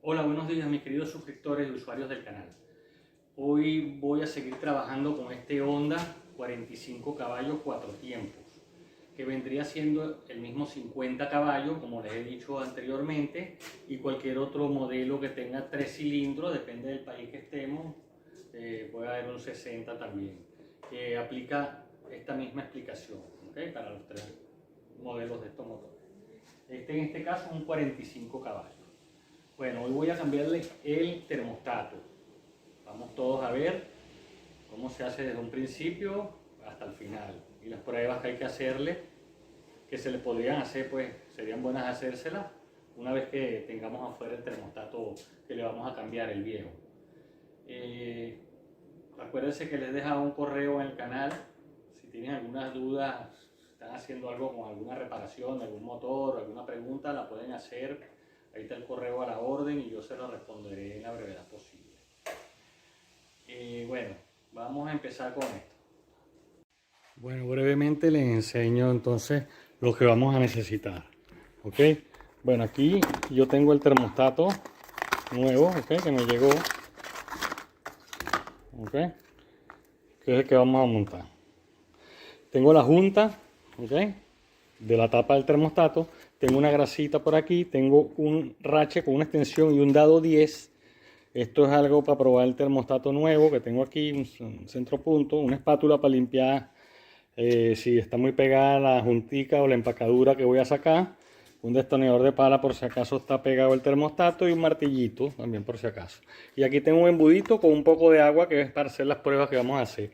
Hola, buenos días mis queridos suscriptores y usuarios del canal. Hoy voy a seguir trabajando con este Honda 45 caballos 4 tiempos, que vendría siendo el mismo 50 caballos, como les he dicho anteriormente, y cualquier otro modelo que tenga 3 cilindros, depende del país que estemos, puede haber un 60 también, que aplica esta misma explicación, ¿okay? Para los 3 modelos de estos motores. En este caso es un 45 caballos. Bueno, hoy voy a cambiarle el termostato. Vamos todos a ver cómo se hace desde un principio hasta el final. Y las pruebas que hay que hacerle, que se le podrían hacer, pues serían buenas hacérselas una vez que tengamos afuera el termostato que le vamos a cambiar, el viejo. Acuérdense que les he dejado un correo en el canal. Si tienen algunas dudas, están haciendo algo con alguna reparación, algún motor, alguna pregunta, la pueden hacer. Ahí está el correo a la orden y yo se lo responderé en la brevedad posible. Bueno, vamos a empezar con esto. Bueno, brevemente les enseño entonces lo que vamos a necesitar. ¿Ok? Bueno, aquí yo tengo el termostato nuevo, ¿ok? Que me llegó. ¿Ok? Que es el que vamos a montar. Tengo la junta, ¿ok? De la tapa del termostato. Tengo una grasita por aquí, tengo un rache con una extensión y un dado 10. Esto es algo para probar el termostato nuevo que tengo aquí, un centro punto, una espátula para limpiar si está muy pegada la juntica o la empacadura que voy a sacar, un destornillador de pala por si acaso está pegado el termostato y un martillito también por si acaso. Y aquí tengo un embudito con un poco de agua que es para hacer las pruebas que vamos a hacer,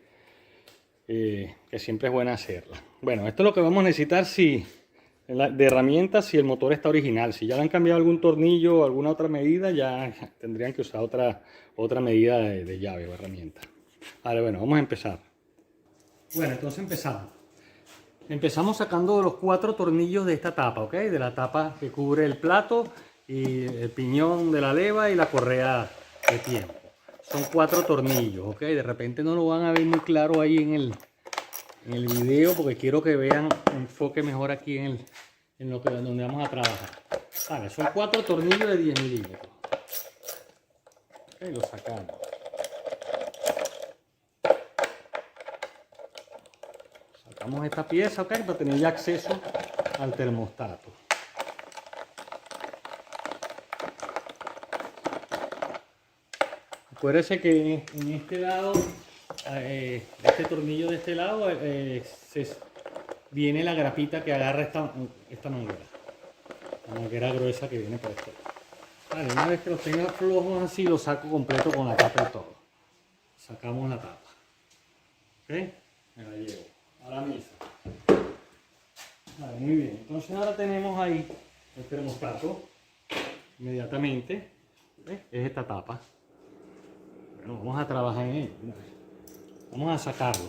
que siempre es buena hacerla. Bueno, esto es lo que vamos a necesitar de herramientas si el motor está original. Si ya le han cambiado algún tornillo o alguna otra medida, ya tendrían que usar otra medida de llave o herramienta. Vale, bueno, vamos a empezar. Bueno, entonces empezamos. Empezamos sacando los 4 tornillos de esta tapa, ¿ok? De la tapa que cubre el plato y el piñón de la leva y la correa de tiempo. Son 4 tornillos, ¿ok? De repente no lo van a ver muy claro ahí en el video porque quiero que vean, enfoque mejor aquí en donde vamos a trabajar. Vale, son 4 tornillos de 10 milímetros. Okay, los sacamos. Sacamos esta pieza, okay, para tener ya acceso al termostato. Acuérdense que en este lado, este tornillo de este lado, viene la grapita que agarra esta manguera. La manguera gruesa que viene por este lado. Vale, una vez que los tenga flojos así, los saco completo con la tapa y todo. Sacamos la tapa. ¿Ok? Me la llevo a la mesa. Vale, muy bien. Entonces ahora tenemos ahí el termostato. Inmediatamente. ¿Ves? Es esta tapa. Bueno, vamos a trabajar en ello. Vamos a sacarlo.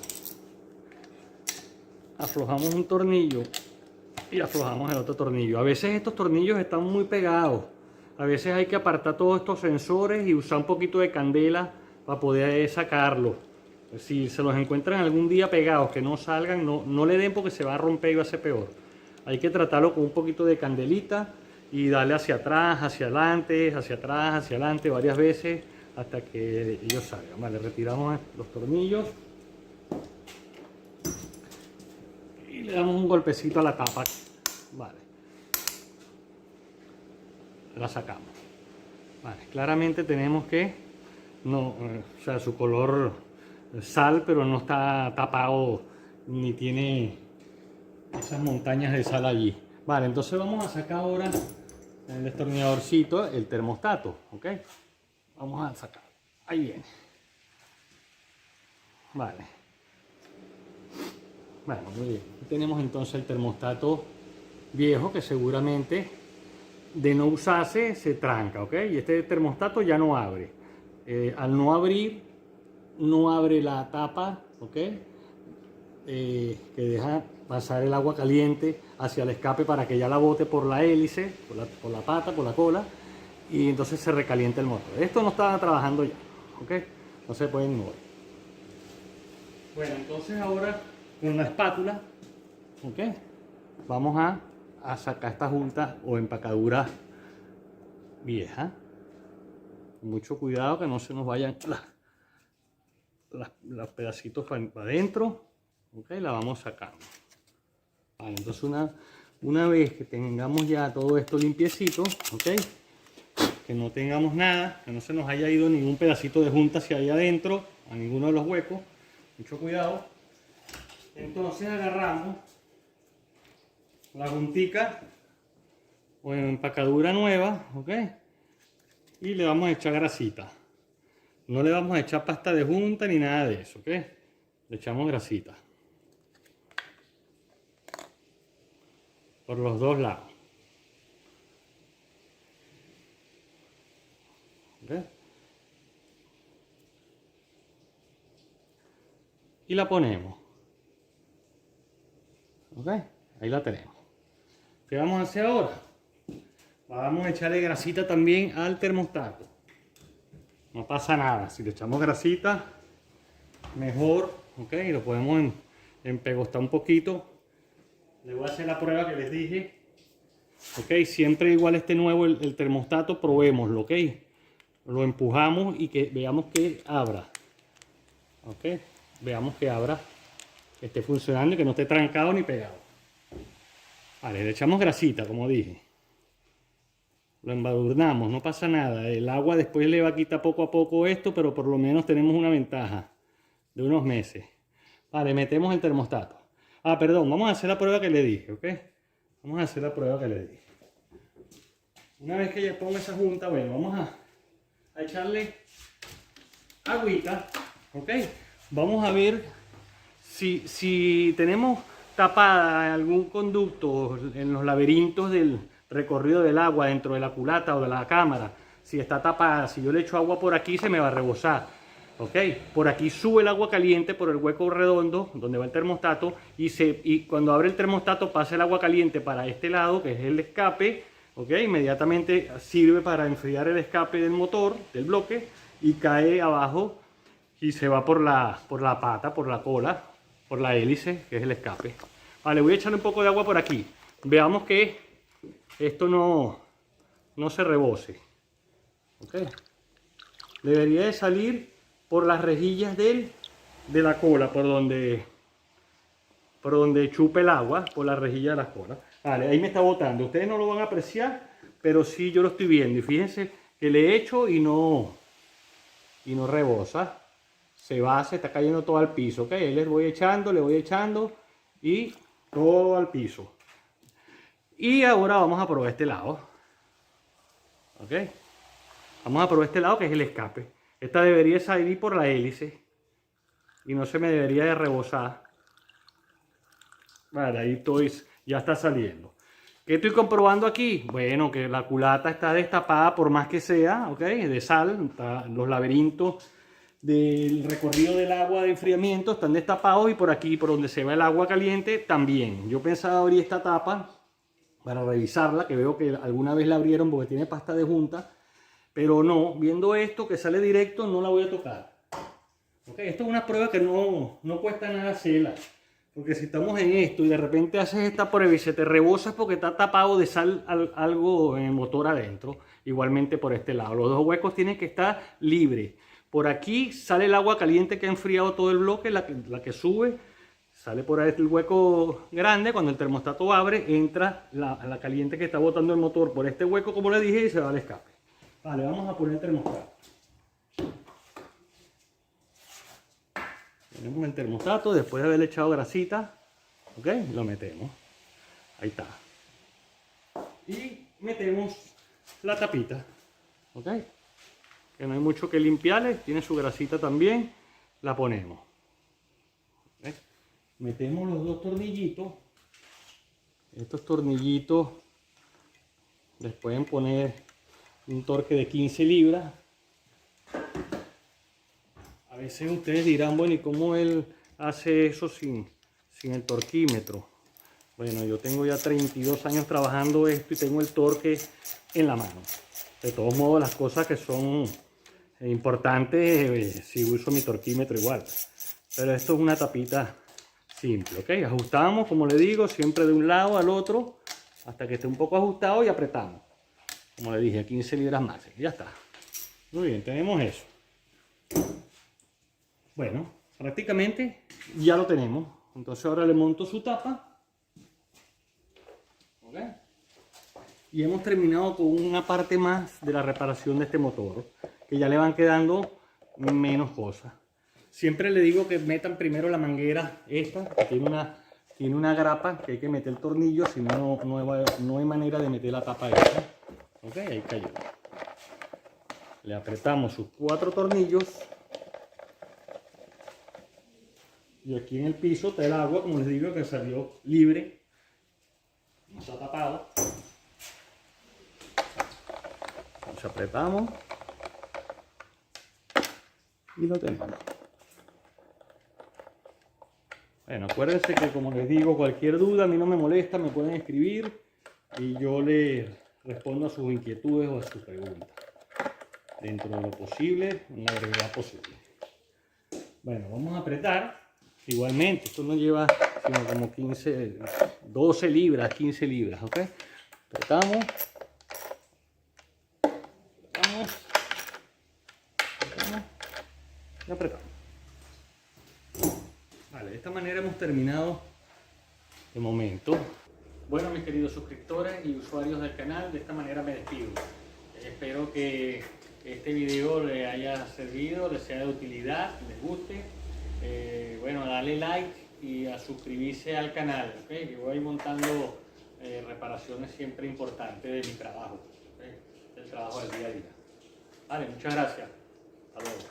Aflojamos un tornillo y aflojamos el otro tornillo. A veces estos tornillos están muy pegados. A veces hay que apartar todos estos sensores y usar un poquito de candela para poder sacarlo. Si se los encuentran algún día pegados, que no salgan, no le den porque se va a romper y va a ser peor. Hay que tratarlo con un poquito de candelita y darle hacia atrás, hacia adelante, hacia atrás, hacia adelante varias veces hasta que ellos salgan. Vale, retiramos los tornillos y le damos un golpecito a la tapa. Vale, la sacamos. Vale, claramente tenemos que, o sea, su color sal, pero no está tapado ni tiene esas montañas de sal allí. Vale, entonces vamos a sacar ahora en el destornilladorcito el termostato, ¿ok? Vamos a sacar. Ahí viene. Vale. Bueno, muy bien. Aquí tenemos entonces el termostato viejo que seguramente de no usarse se tranca, ¿ok? Y este termostato ya no abre. Al no abrir, no abre la tapa, ¿ok? Que deja pasar el agua caliente hacia el escape para que ya la bote por la hélice, por la pata, por la cola, y entonces se recalienta el motor. Esto no está trabajando ya, ¿ok? No se pueden mover. Bueno, entonces ahora con una espátula, ¿ok? Vamos a sacar esta junta o empacadura vieja. con mucho cuidado que no se nos vayan los pedacitos para adentro. Ok, la vamos sacando. Vale, entonces una vez que tengamos ya todo esto limpiecito, ok, que no tengamos nada, que no se nos haya ido ningún pedacito de junta hacia ahí adentro, a ninguno de los huecos, mucho cuidado. Entonces agarramos la juntica o empacadura nueva, ok, y le vamos a echar grasita. No le vamos a echar pasta de junta ni nada de eso, ok, le echamos grasita por los dos lados. ¿Okay? Y la ponemos. ¿Ok? Ahí la tenemos. ¿Qué vamos a hacer ahora? Vamos a echarle grasita también al termostato. No pasa nada. Si le echamos grasita, mejor. ¿Ok? Lo podemos empegostar un poquito. Le voy a hacer la prueba que les dije. ¿Ok? Siempre igual esté nuevo el termostato, probémoslo. ¿Ok? Lo empujamos y que veamos que abra. Ok, veamos que abra, que esté funcionando y que no esté trancado ni pegado. Vale, le echamos grasita, como dije. Lo embadurnamos, no pasa nada. El agua después le va a quitar poco a poco esto, pero por lo menos tenemos una ventaja de unos meses. Vale, metemos el termostato. Ah, perdón, vamos a hacer la prueba que le dije, ¿ok? Vamos a hacer la prueba que le dije. Una vez que ya ponga esa junta, bueno, vamos a echarle agüita, ok. Vamos a ver si tenemos tapada algún conducto en los laberintos del recorrido del agua dentro de la culata o de la cámara. Si está tapada, si yo le echo agua por aquí se me va a rebosar, ok. Por aquí sube el agua caliente por el hueco redondo donde va el termostato y cuando abre el termostato pasa el agua caliente para este lado que es el escape. Okay, inmediatamente sirve para enfriar el escape del motor, del bloque, y cae abajo y se va por la pata, por la cola, por la hélice, que es el escape. Vale, voy a echarle un poco de agua por aquí. Veamos que esto no se rebose. Okay. Debería de salir por las rejillas de la cola, por donde chupe el agua, por la rejilla de la cola. Vale, ahí me está botando. Ustedes no lo van a apreciar, pero sí yo lo estoy viendo. Y fíjense que le echo y no rebosa. Se está cayendo todo al piso. ¿Ok? Le voy echando y todo al piso. Y ahora vamos a probar este lado. ¿Ok? Vamos a probar este lado que es el escape. Esta debería salir por la hélice y no se me debería de rebosar. Vale, ahí ya está saliendo. ¿Qué estoy comprobando aquí? Bueno, que la culata está destapada por más que sea, ¿ok? De sal, los laberintos del recorrido del agua de enfriamiento están destapados y por aquí, por donde se va el agua caliente, también. Yo pensaba abrir esta tapa para revisarla, que veo que alguna vez la abrieron porque tiene pasta de junta, pero no, viendo esto que sale directo, no la voy a tocar. ¿Ok? Esto es una prueba que no cuesta nada hacerla. Porque si estamos en esto y de repente haces esta prueba y se te rebosa porque está tapado de sal algo en el motor adentro, igualmente por este lado. Los dos huecos tienen que estar libres. Por aquí sale el agua caliente que ha enfriado todo el bloque, la que sube, sale por ahí el hueco grande. Cuando el termostato abre, entra la caliente que está botando el motor por este hueco, como le dije, y se va al escape. Vale, vamos a poner el termostato. Tenemos el termostato, después de haberle echado grasita, ok, lo metemos. Ahí está. Y metemos la tapita, ok, que no hay mucho que limpiarle, tiene su grasita también, la ponemos. ¿Okay? Metemos los dos tornillitos. Estos tornillitos les pueden poner un torque de 15 libras. A veces ustedes dirán, bueno, ¿y cómo él hace eso sin el torquímetro? Bueno, yo tengo ya 32 años trabajando esto y tengo el torque en la mano. De todos modos, las cosas que son importantes, si uso mi torquímetro igual. Pero esto es una tapita simple, ¿ok? Ajustamos, como le digo, siempre de un lado al otro, hasta que esté un poco ajustado y apretamos. Como le dije, 15 libras más. Ya está. Muy bien, tenemos eso. Bueno, prácticamente ya lo tenemos. Entonces ahora le monto su tapa. ¿Ok? Y hemos terminado con una parte más de la reparación de este motor, que ya le van quedando menos cosas. Siempre le digo que metan primero la manguera esta, que tiene una grapa que hay que meter el tornillo, si no, no hay manera de meter la tapa esta. Ok, ahí cayó. Le apretamos sus 4 tornillos. Y aquí en el piso está el agua, como les digo, que salió libre. No está tapado. Nos apretamos. Y lo tenemos. Bueno, acuérdense que, como les digo, cualquier duda a mí no me molesta, me pueden escribir y yo les respondo a sus inquietudes o a sus preguntas dentro de lo posible, en la brevedad posible. Bueno, vamos a apretar. Igualmente, esto no lleva sino como 15, 12 libras, 15 libras, ¿ok? Apretamos. Apretamos y apretamos. Vale, de esta manera hemos terminado de momento. Bueno, mis queridos suscriptores y usuarios del canal, de esta manera me despido. Espero que este video les haya servido, les sea de utilidad, les guste. Bueno, dale like y a suscribirse al canal, ¿okay? Que voy montando reparaciones siempre importantes de mi trabajo, ¿okay? Del trabajo del día a día. Vale, muchas gracias. Hasta luego.